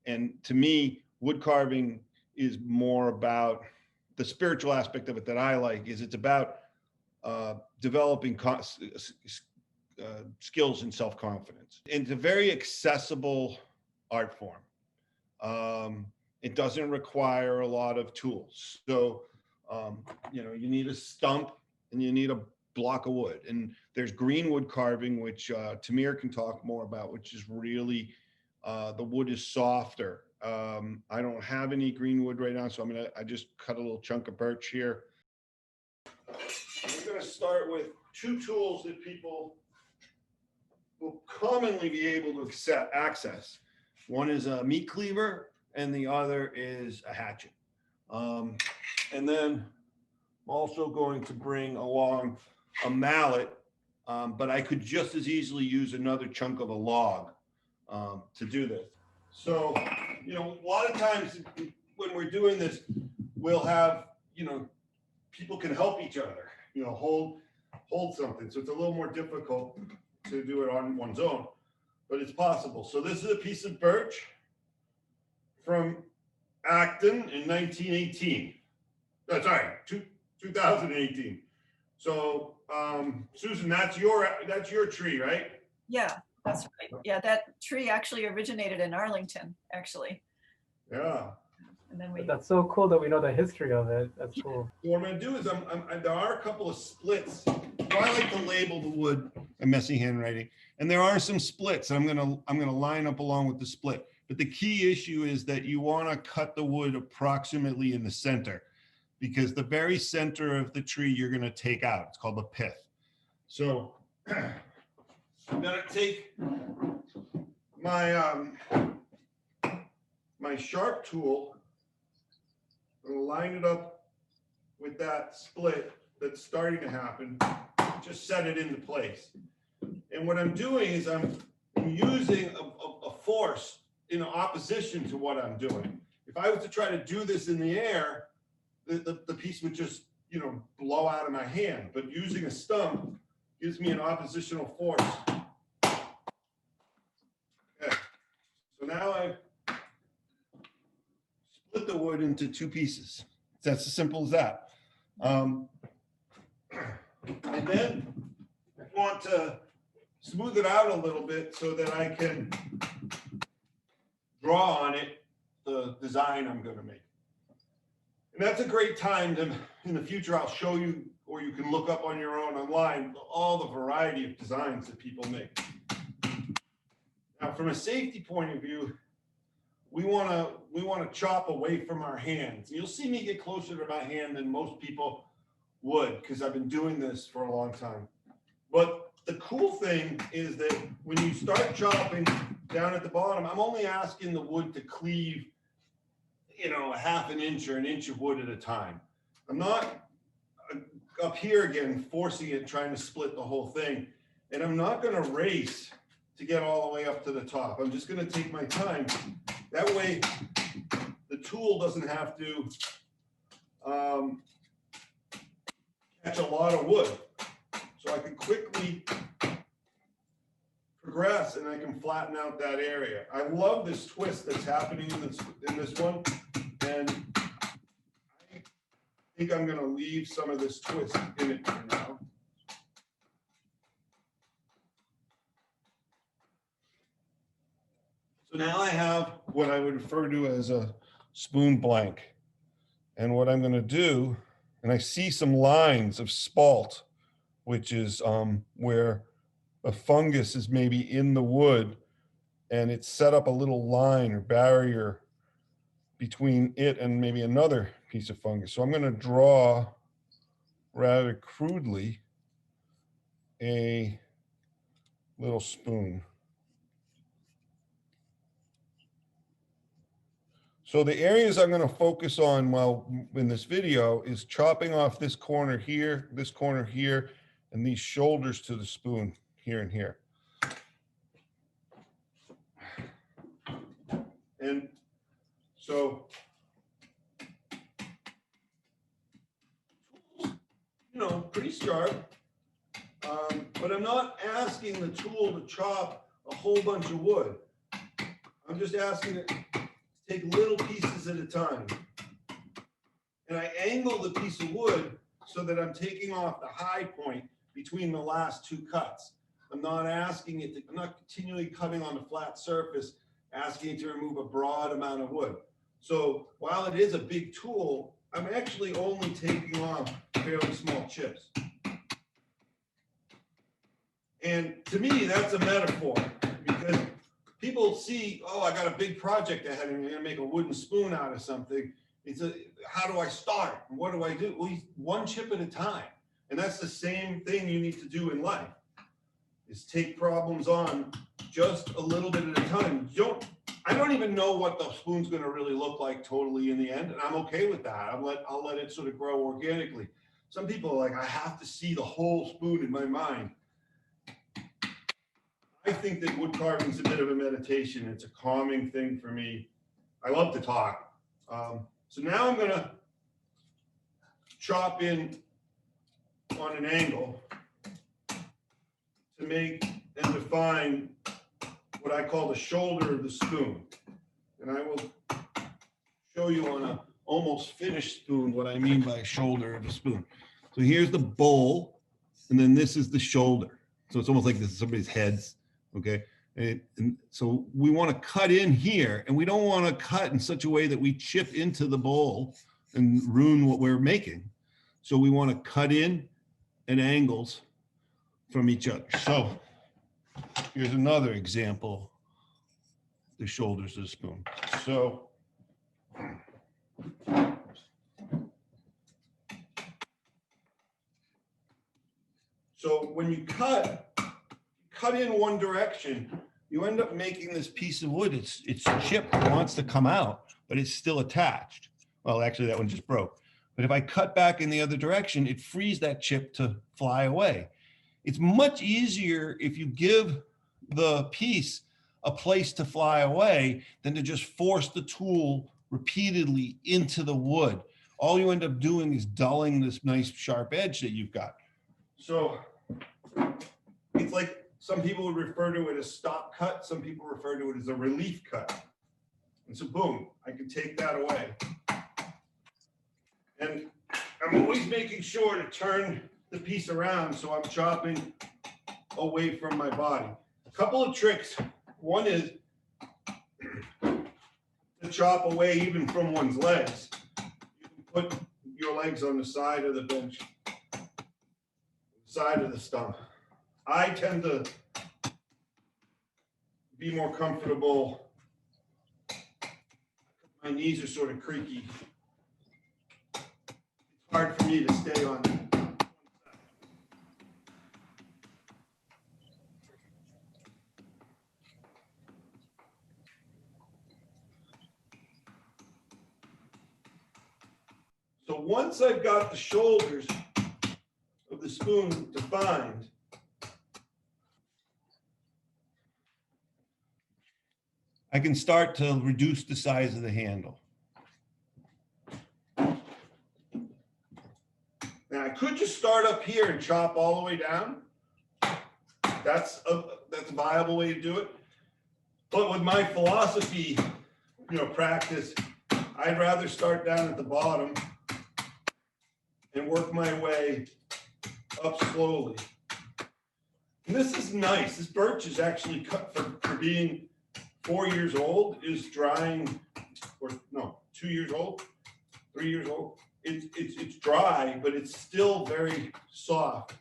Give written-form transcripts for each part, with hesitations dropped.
And to me, wood carving is more about the spiritual aspect of it that I like. Is it's about developing skills and self-confidence. It's a very accessible art form. It doesn't require a lot of tools. So, you know, you need a stump and you need a block of wood. And there's green wood carving, which Tamir can talk more about, which is really, the wood is softer. I don't have any green wood right now, so I just cut a little chunk of birch here. We're gonna start with two tools that people will commonly be able to access. One is a meat cleaver and the other is a hatchet. And then I'm also going to bring along a mallet, but I could just as easily use another chunk of a log to do this. So, you know, a lot of times when we're doing this, we'll have, you know, people can help each other, you know, hold something. So it's a little more difficult to do it on one's own, but it's possible. So this is a piece of birch from Acton in 1918. Oh, sorry, 2018. So, Susan, that's your tree, right? Yeah, that's right. Yeah, that tree actually originated in Arlington, actually. Yeah. And then That's so cool that we know the history of it. That's cool. So what I'm going to do is there are a couple of splits. So I like to label the wood a messy handwriting, and there are some splits. I'm going to line up along with the split. But the key issue is that you want to cut the wood approximately in the center, because the very center of the tree you're going to take out. It's called the pith. So I'm going to take my my sharp tool. I'm going to line it up with that split that's starting to happen. Just set it into place. And what I'm doing is I'm using a force in opposition to what I'm doing. If I was to try to do this in the air, the piece would just, you know, blow out of my hand. But using a stump gives me an oppositional force. Okay. So now I've split the wood into two pieces. That's as simple as that. And then I want to smooth it out a little bit so that I can draw on it the design I'm going to make. And that's a great time to, in the future, I'll show you, or you can look up on your own online, all the variety of designs that people make. Now, from a safety point of view, we want to chop away from our hands. You'll see me get closer to my hand than most people would, because I've been doing this for a long time. But the cool thing is that when you start chopping down at the bottom, I'm only asking the wood to cleave, you know, a half an inch or an inch of wood at a time. I'm not up here again forcing it, trying to split the whole thing. And I'm not going to race to get all the way up to the top. I'm just going to take my time. That way, the tool doesn't have to catch a lot of wood. So I can quickly progress and I can flatten out that area. I love this twist that's happening in this one. And I think I'm going to leave some of this twist in it for now. So now I have what I would refer to as a spoon blank. And what I'm going to do, and I see some lines of spalt, which is where a fungus is maybe in the wood and it's set up a little line or barrier between it and maybe another piece of fungus. So I'm going to draw rather crudely a little spoon. So the areas I'm going to focus on while in this video is chopping off this corner here, and these shoulders to the spoon here and here. And so, you know, pretty sharp, but I'm not asking the tool to chop a whole bunch of wood. I'm just asking it take little pieces at a time. And I angle the piece of wood so that I'm taking off the high point between the last two cuts. I'm not asking it to, I'm not continually cutting on a flat surface, asking it to remove a broad amount of wood. So while it is a big tool, I'm actually only taking off fairly small chips. And to me, that's a metaphor, because people see, oh, I got a big project ahead and I'm gonna make a wooden spoon out of something. It's a, how do I start? What do I do? Well, one chip at a time. And that's the same thing you need to do in life, is take problems on just a little bit at a time. I don't even know what the spoon's gonna really look like totally in the end, and I'm okay with that. I'll let it sort of grow organically. Some people are like, I have to see the whole spoon in my mind. I think that wood carving is a bit of a meditation. It's a calming thing for me. I love to talk. So now I'm gonna chop in on an angle to make and define what I call the shoulder of the spoon. And I will show you on a almost finished spoon what I mean by shoulder of the spoon. So here's the bowl, and then this is the shoulder. So it's almost like this is somebody's heads, okay? And so we want to cut in here, and we don't want to cut in such a way that we chip into the bowl and ruin what we're making. So we want to cut in at angles from each other. So here's another example, the shoulders of the spoon. So when you cut in one direction, you end up making this piece of wood. It's chipped, it wants to come out, but it's still attached. Well, actually that one just broke. But if I cut back in the other direction, it frees that chip to fly away. It's much easier if you give the piece a place to fly away than to just force the tool repeatedly into the wood. All you end up doing is dulling this nice sharp edge that you've got. So it's like, some people would refer to it as stop cut. Some people refer to it as a relief cut. And so boom, I can take that away. And I'm always making sure to turn the piece around so I'm chopping away from my body. A couple of tricks. One is to chop away even from one's legs. You can put your legs on the side of the bench, side of the stump. I tend to be more comfortable. My knees are sort of creaky. It's hard for me to stay on. So once I've got the shoulders of the spoon defined, I can start to reduce the size of the handle. Now I could just start up here and chop all the way down. That's a viable way to do it. But with my philosophy, practice, I'd rather start down at the bottom and work my way up slowly. And this is nice. This birch is actually cut for being 4 years old, is drying, or no, 2 years old, 3 years old. It's dry, but it's still very soft.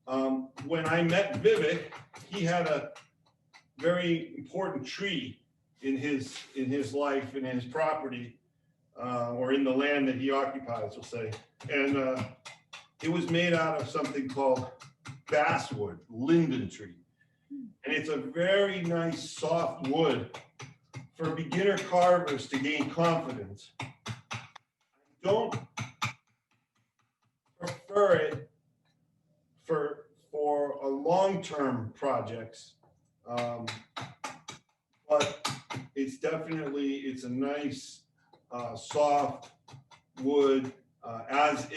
When I met Vivek, he had a very important tree in his life, in his property, or in the land that he occupies, we'll say. And it was made out of something called basswood, linden tree. And it's a very nice soft wood for beginner carvers to gain confidence. I don't prefer it for a long-term projects, but it's a nice soft wood. As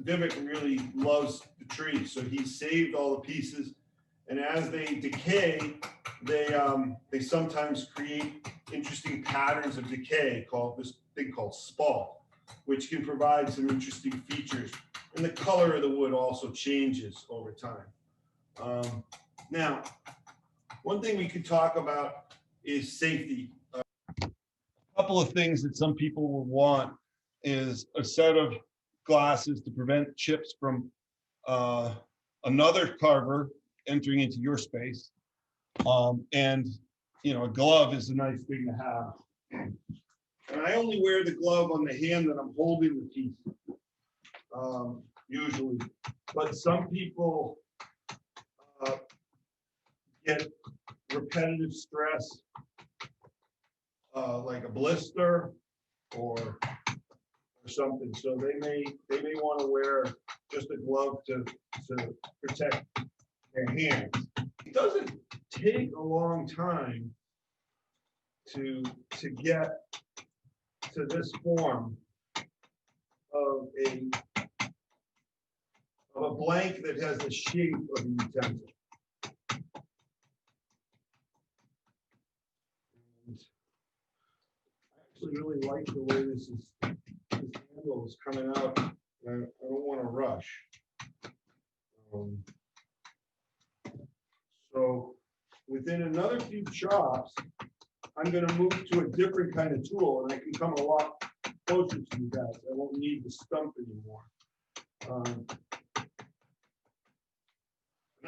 Vivek really loves the tree, so he saved all the pieces And as they decay, they sometimes create interesting patterns of decay called this thing called spall, which can provide some interesting features. And the color of the wood also changes over time. Now, one thing we could talk about is safety. A couple of things that some people will want is a set of glasses to prevent chips from another carver entering into your space. And a glove is a nice thing to have. And I only wear the glove on the hand that I'm holding the piece, usually. But some people get repetitive stress, like a blister or something. So they may want to wear just a glove to protect their hands. It doesn't take a long time to get to this form of a blank that has the shape of a utensil. I actually really like the way this handle is coming out. I don't want to rush. So within another few chops, I'm going to move to a different kind of tool, and I can come a lot closer to you guys. I won't need the stump anymore. And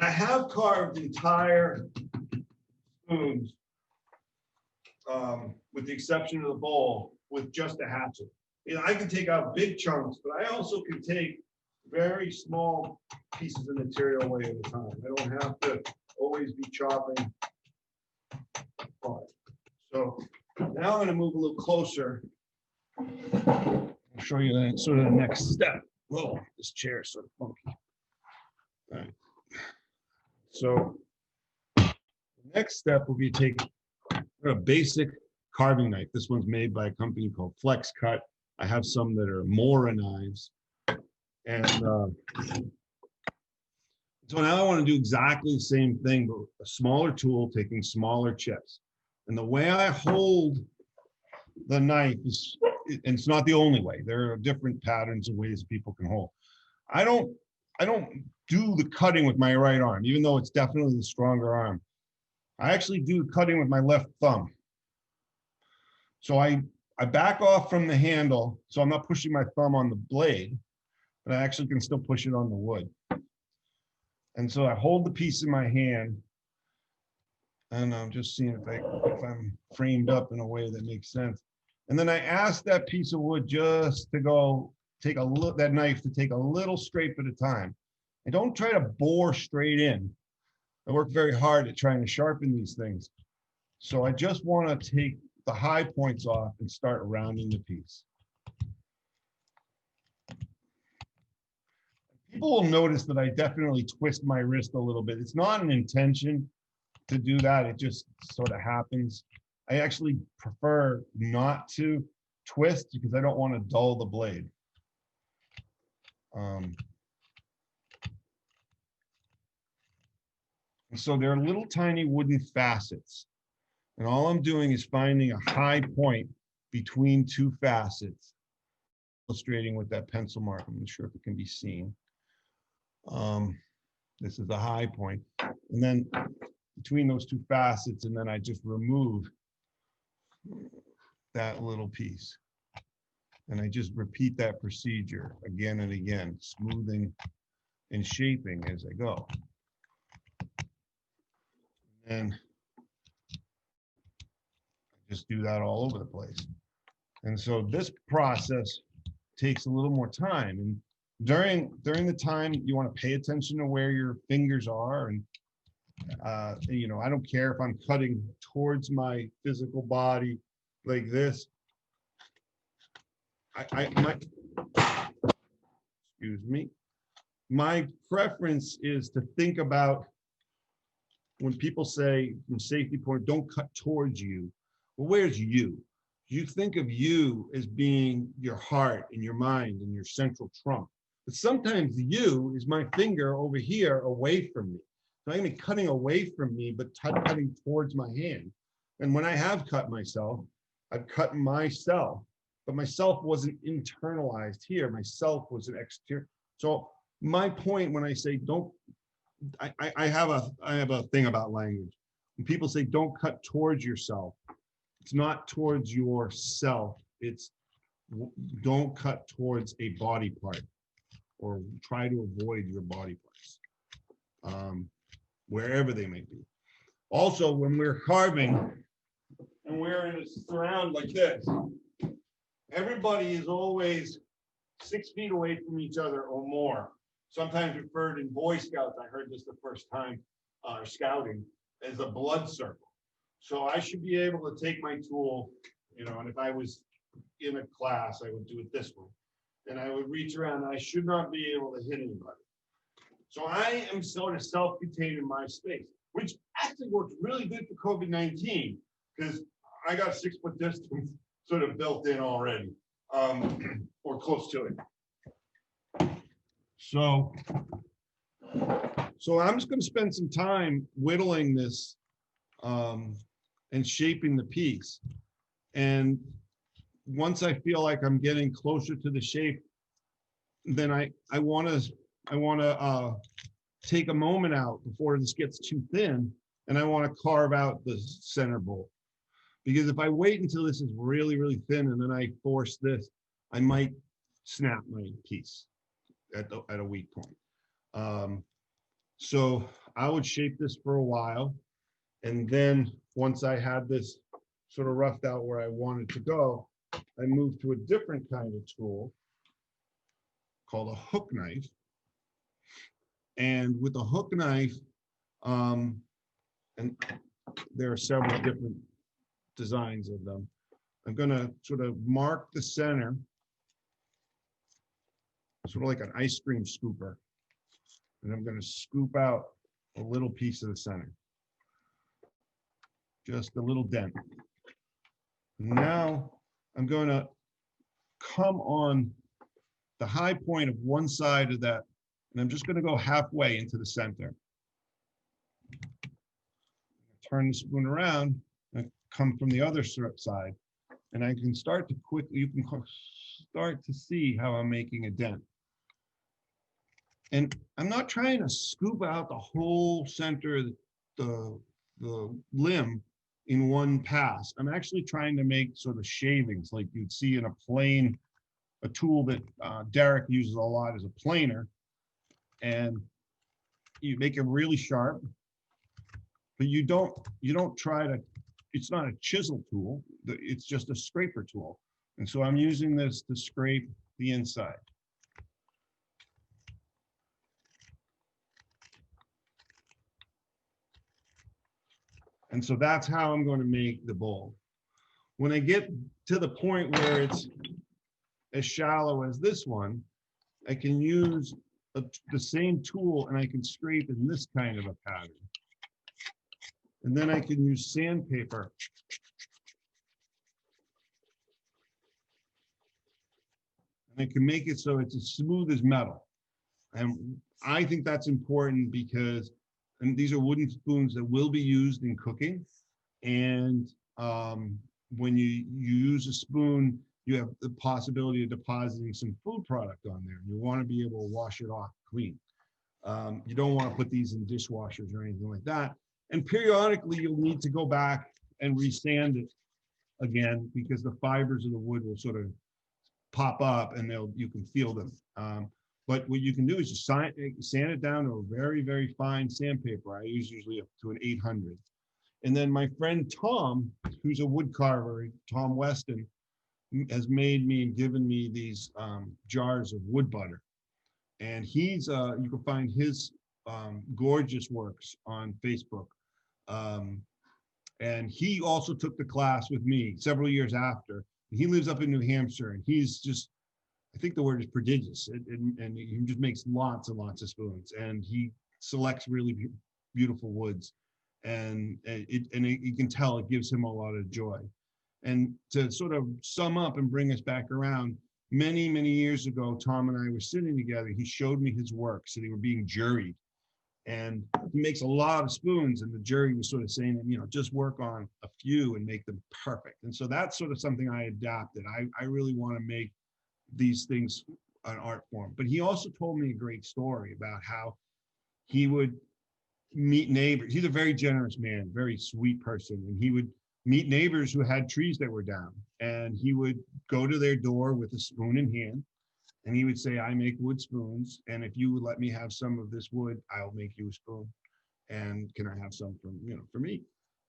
I have carved entire spoons, with the exception of the bowl, with just a hatchet. I can take out big chunks, but I also can take very small pieces of material away at a time. I don't have to always be chopping apart. So now I'm going to move a little closer. I'll show you the sort of the next step. Whoa, this chair is sort of funky. All right. So the next step will be to take a basic carving knife. This one's made by a company called Flex Cut. I have some that are Mora knives. And so now I want to do exactly the same thing, but a smaller tool taking smaller chips. And the way I hold the knife is, and it's not the only way. There are different patterns and ways people can hold. I don't do the cutting with my right arm, even though it's definitely the stronger arm. I actually do cutting with my left thumb. So I back off from the handle, so I'm not pushing my thumb on the blade, but I actually can still push it on the wood. And so I hold the piece in my hand, and I'm just seeing if I'm framed up in a way that makes sense. And then I ask that piece of wood just to go take that knife to take a little scrape at a time. And don't try to bore straight in. I work very hard at trying to sharpen these things. So I just want to take the high points off and start rounding the piece. People will notice that I definitely twist my wrist a little bit. It's not an intention to do that. It just sort of happens. I actually prefer not to twist because I don't want to dull the blade. So there are little tiny wooden facets. And all I'm doing is finding a high point between two facets, illustrating with that pencil mark. I'm not sure if it can be seen. This is the high point. And then between those two facets, and then I just remove that little piece. And I just repeat that procedure again and again, smoothing and shaping as I go. And just do that all over the place. And so this process takes a little more time. And during the time, you want to pay attention to where your fingers are. And, I don't care if I'm cutting towards my physical body like this. Excuse me. My preference is to think about when people say from safety point, don't cut towards you. Well, where's you? You think of you as being your heart and your mind and your central trunk. But sometimes you is my finger over here away from me. So I'm gonna be cutting away from me, but cutting towards my hand. And when I have cut myself, I've cut myself, but myself wasn't internalized here. Myself was an exterior. So my point when I say don't, I have a thing about language. When people say don't cut towards yourself, it's not towards yourself. It's don't cut towards a body part or try to avoid your body parts, wherever they may be. Also, when we're carving and we're in a surround like this, everybody is always 6 feet away from each other or more. Sometimes referred in Boy Scouts, I heard this the first time, scouting, as a blood circle. So I should be able to take my tool, and if I was in a class, I would do it this way. And I would reach around, and I should not be able to hit anybody. So I am sort of self-contained in my space, which actually works really good for COVID-19, because I got 6 foot distance sort of built in already, or close to it. So I'm just going to spend some time whittling this and shaping the piece. And once I feel like I'm getting closer to the shape, then I want to take a moment out before this gets too thin, and I want to carve out the center bolt. Because if I wait until this is really, really thin and then I force this, I might snap my piece at a weak point. So I would shape this for a while. And then once I had this sort of roughed out where I wanted to go, I moved to a different kind of tool called a hook knife. And with a hook knife, and there are several different designs of them, I'm going to sort of mark the center, sort of like an ice cream scooper. And I'm going to scoop out a little piece of the center, just a little dent. Now I'm going to come on the high point of one side of that, and I'm just going to go halfway into the center. Turn the spoon around and come from the other side, and I can start to quickly, you can start to see how I'm making a dent. And I'm not trying to scoop out the whole center, the limb in one pass. I'm actually trying to make sort of shavings like you'd see in a tool that Derek uses a lot as a planer. And you make it really sharp, but you don't try to, it's not a chisel tool, it's just a scraper tool. And so I'm using this to scrape the inside. And so that's how I'm going to make the bowl. When I get to the point where it's as shallow as this one, I can use the same tool and I can scrape in this kind of a pattern. And then I can use sandpaper. And I can make it so it's as smooth as metal. And I think that's important because these are wooden spoons that will be used in cooking. And when you use a spoon, you have the possibility of depositing some food product on there. You want to be able to wash it off clean. You don't want to put these in dishwashers or anything like that. And periodically, you'll need to go back and resand it again because the fibers of the wood will sort of pop up and you can feel them. But what you can do is just sand it down to a very, very fine sandpaper. I use usually up to an 800. And then my friend Tom, who's a wood carver, Tom Weston, has made me and given me these jars of wood butter. And he's, you can find his gorgeous works on Facebook. And he also took the class with me several years after. He lives up in New Hampshire, and he's just, I think the word is prodigious, and he just makes lots and lots of spoons, and he selects really beautiful woods, and you can tell it gives him a lot of joy. And to sort of sum up and bring us back around, many years ago, Tom and I were sitting together. He showed me his works, and they were being juried, And he makes a lot of spoons, and the jury was sort of saying, you know, just work on a few and make them perfect. And so that's sort of something I adapted. I really want to make these things an art form. But he also told me a great story about how he would meet neighbors. He's a very generous man, very sweet person. And he would meet neighbors who had trees that were down. And he would go to their door with a spoon in hand. And he would say, I make wood spoons. And if you would let me have some of this wood, I'll make you a spoon. And can I have some from, you know, for me?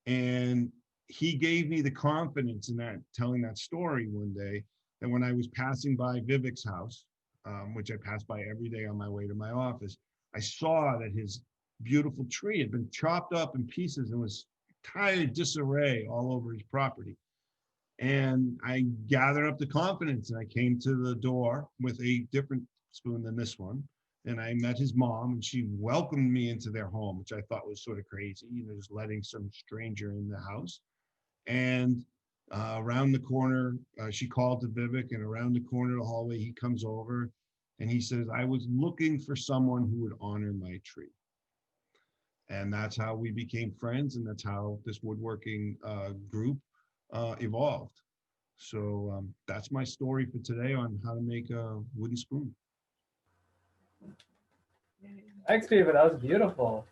And he gave me the confidence in that, telling that story one day. And when I was passing by Vivek's house, which I passed by every day on my way to my office, I saw that his beautiful tree had been chopped up in pieces and was entire disarray all over his property. And I gathered up the confidence and I came to the door with a different spoon than this one. And I met his mom and she welcomed me into their home, which I thought was sort of crazy, you know, just letting some stranger in the house. And around the corner, she called to Vivek, and around the corner of the hallway, he comes over and he says, I was looking for someone who would honor my tree. And that's how we became friends. And that's how this woodworking group evolved. So that's my story for today on how to make a wooden spoon. Thanks, David. That was beautiful.